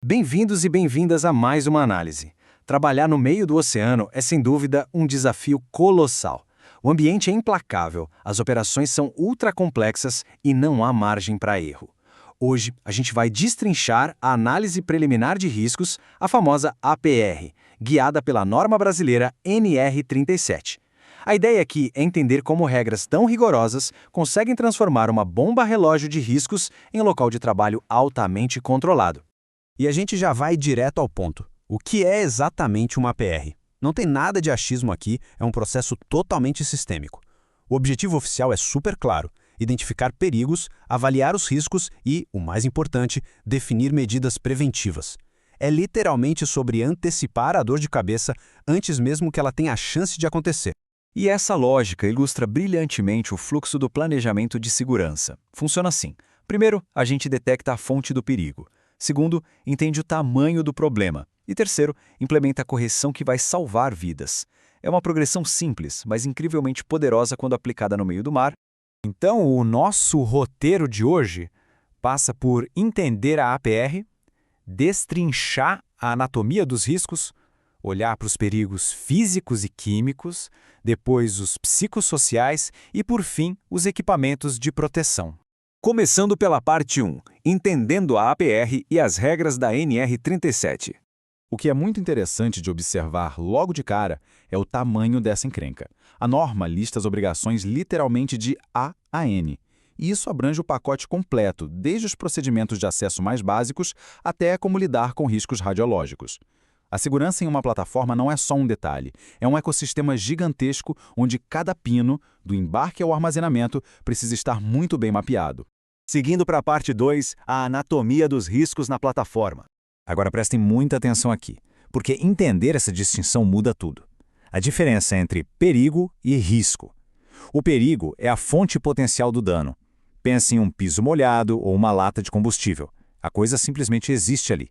Bem-vindos e bem-vindas a mais uma análise. Trabalhar no meio do oceano é, sem dúvida, um desafio colossal. O ambiente é implacável, as operações são ultracomplexas e não há margem para erro. Hoje, a gente vai destrinchar a análise preliminar de riscos, a famosa APR, guiada pela norma brasileira NR37. A ideia aqui é entender como regras tão rigorosas conseguem transformar uma bomba-relógio de riscos em um local de trabalho altamente controlado. E a gente já vai direto ao ponto. O que é exatamente uma APR? Não tem nada de achismo aqui, é um processo totalmente sistêmico. O objetivo oficial é super claro: identificar perigos, avaliar os riscos e, o mais importante, definir medidas preventivas. É literalmente sobre antecipar a dor de cabeça antes mesmo que ela tenha a chance de acontecer. E essa lógica ilustra brilhantemente o fluxo do planejamento de segurança. Funciona assim. Primeiro, a gente detecta a fonte do perigo. Segundo, entende o tamanho do problema. E terceiro, implementa a correção que vai salvar vidas. É uma progressão simples, mas incrivelmente poderosa quando aplicada no meio do mar. Então, o nosso roteiro de hoje passa por entender a APR, destrinchar a anatomia dos riscos, olhar para os perigos físicos e químicos, depois os psicossociais e, por fim, os equipamentos de proteção. Começando pela parte 1, entendendo a APR e as regras da NR37. O que é muito interessante de observar logo de cara é o tamanho dessa encrenca. A norma lista as obrigações literalmente de A a N. E isso abrange o pacote completo, desde os procedimentos de acesso mais básicos até como lidar com riscos radiológicos. A segurança em uma plataforma não é só um detalhe, é um ecossistema gigantesco onde cada pino, do embarque ao armazenamento, precisa estar muito bem mapeado. Seguindo para a parte 2, a anatomia dos riscos na plataforma. Agora prestem muita atenção aqui, porque entender essa distinção muda tudo. A diferença entre perigo e risco. O perigo é a fonte potencial do dano. Pense em um piso molhado ou uma lata de combustível. A coisa simplesmente existe ali.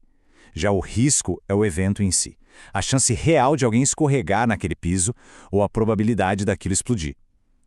Já o risco é o evento em si. A chance real de alguém escorregar naquele piso ou a probabilidade daquilo explodir.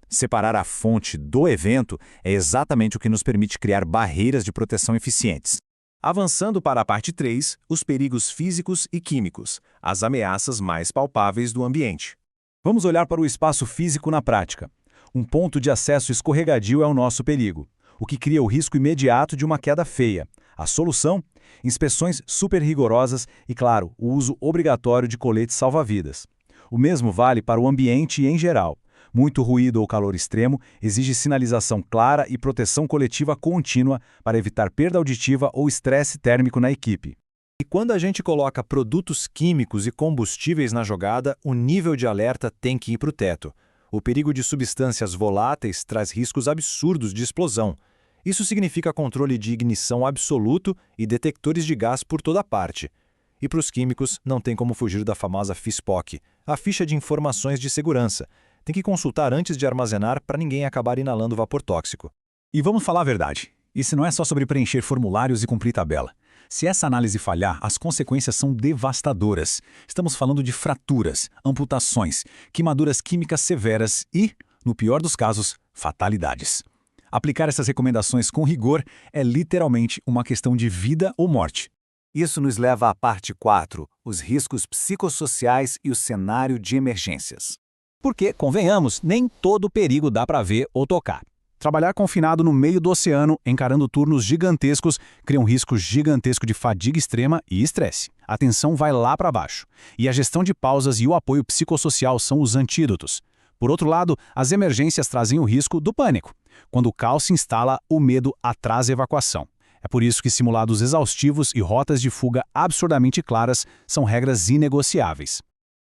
Separar a fonte do evento é exatamente o que nos permite criar barreiras de proteção eficientes. Avançando para a parte 3, os perigos físicos e químicos, as ameaças mais palpáveis do ambiente. Vamos olhar para o espaço físico na prática. Um ponto de acesso escorregadio é o nosso perigo, o que cria o risco imediato de uma queda feia. A solução? Inspeções super rigorosas e, claro, o uso obrigatório de coletes salva-vidas. O mesmo vale para o ambiente em geral. Muito ruído ou calor extremo exige sinalização clara e proteção coletiva contínua para evitar perda auditiva ou estresse térmico na equipe. E quando a gente coloca produtos químicos e combustíveis na jogada, o nível de alerta tem que ir para o teto. O perigo de substâncias voláteis traz riscos absurdos de explosão. Isso significa controle de ignição absoluto e detectores de gás por toda parte. E para os químicos, não tem como fugir da famosa FISPOC, a ficha de informações de segurança. Tem que consultar antes de armazenar para ninguém acabar inalando vapor tóxico. E vamos falar a verdade. Isso não é só sobre preencher formulários e cumprir tabela. Se essa análise falhar, as consequências são devastadoras. Estamos falando de fraturas, amputações, queimaduras químicas severas e, no pior dos casos, fatalidades. Aplicar essas recomendações com rigor é literalmente uma questão de vida ou morte. Isso nos leva à parte 4, os riscos psicossociais e o cenário de emergências. Porque, convenhamos, nem todo perigo dá para ver ou tocar. Trabalhar confinado no meio do oceano, encarando turnos gigantescos, cria um risco gigantesco de fadiga extrema e estresse. A tensão vai lá para baixo. E a gestão de pausas e o apoio psicossocial são os antídotos. Por outro lado, as emergências trazem o risco do pânico. Quando o caos se instala, o medo atrasa a evacuação. É por isso que simulados exaustivos e rotas de fuga absurdamente claras são regras inegociáveis.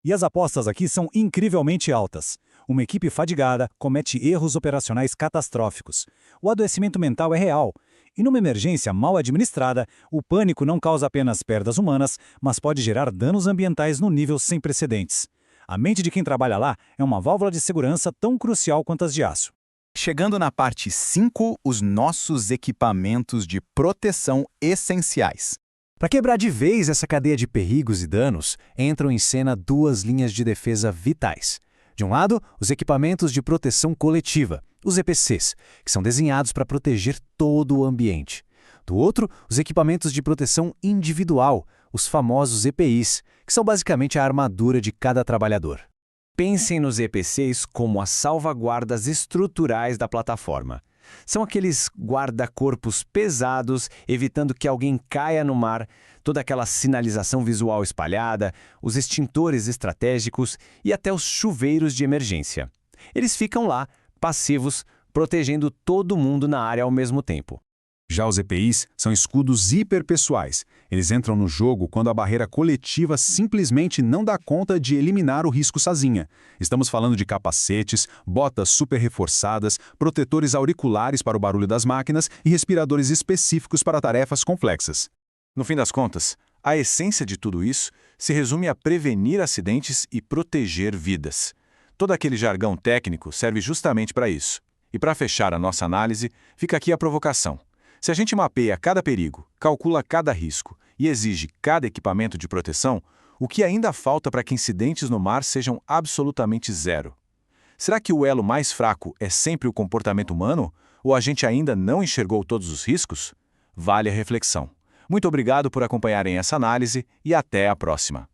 E as apostas aqui são incrivelmente altas. Uma equipe fadigada comete erros operacionais catastróficos. O adoecimento mental é real. E numa emergência mal administrada, o pânico não causa apenas perdas humanas, mas pode gerar danos ambientais no nível sem precedentes. A mente de quem trabalha lá é uma válvula de segurança tão crucial quanto as de aço. Chegando na parte 5, os nossos equipamentos de proteção essenciais. Para quebrar de vez essa cadeia de perigos e danos, entram em cena duas linhas de defesa vitais. De um lado, os equipamentos de proteção coletiva, os EPCs, que são desenhados para proteger todo o ambiente. Do outro, os equipamentos de proteção individual, os famosos EPIs, que são basicamente a armadura de cada trabalhador. Pensem nos EPCs como as salvaguardas estruturais da plataforma. São aqueles guarda-corpos pesados, evitando que alguém caia no mar, toda aquela sinalização visual espalhada, os extintores estratégicos e até os chuveiros de emergência. Eles ficam lá, passivos, protegendo todo mundo na área ao mesmo tempo. Já os EPIs são escudos hiperpessoais. Eles entram no jogo quando a barreira coletiva simplesmente não dá conta de eliminar o risco sozinha. Estamos falando de capacetes, botas super reforçadas, protetores auriculares para o barulho das máquinas e respiradores específicos para tarefas complexas. No fim das contas, a essência de tudo isso se resume a prevenir acidentes e proteger vidas. Todo aquele jargão técnico serve justamente para isso. E para fechar a nossa análise, fica aqui a provocação. Se a gente mapeia cada perigo, calcula cada risco e exige cada equipamento de proteção, o que ainda falta para que incidentes no mar sejam absolutamente zero? Será que o elo mais fraco é sempre o comportamento humano? Ou a gente ainda não enxergou todos os riscos? Vale a reflexão. Muito obrigado por acompanharem essa análise e até a próxima.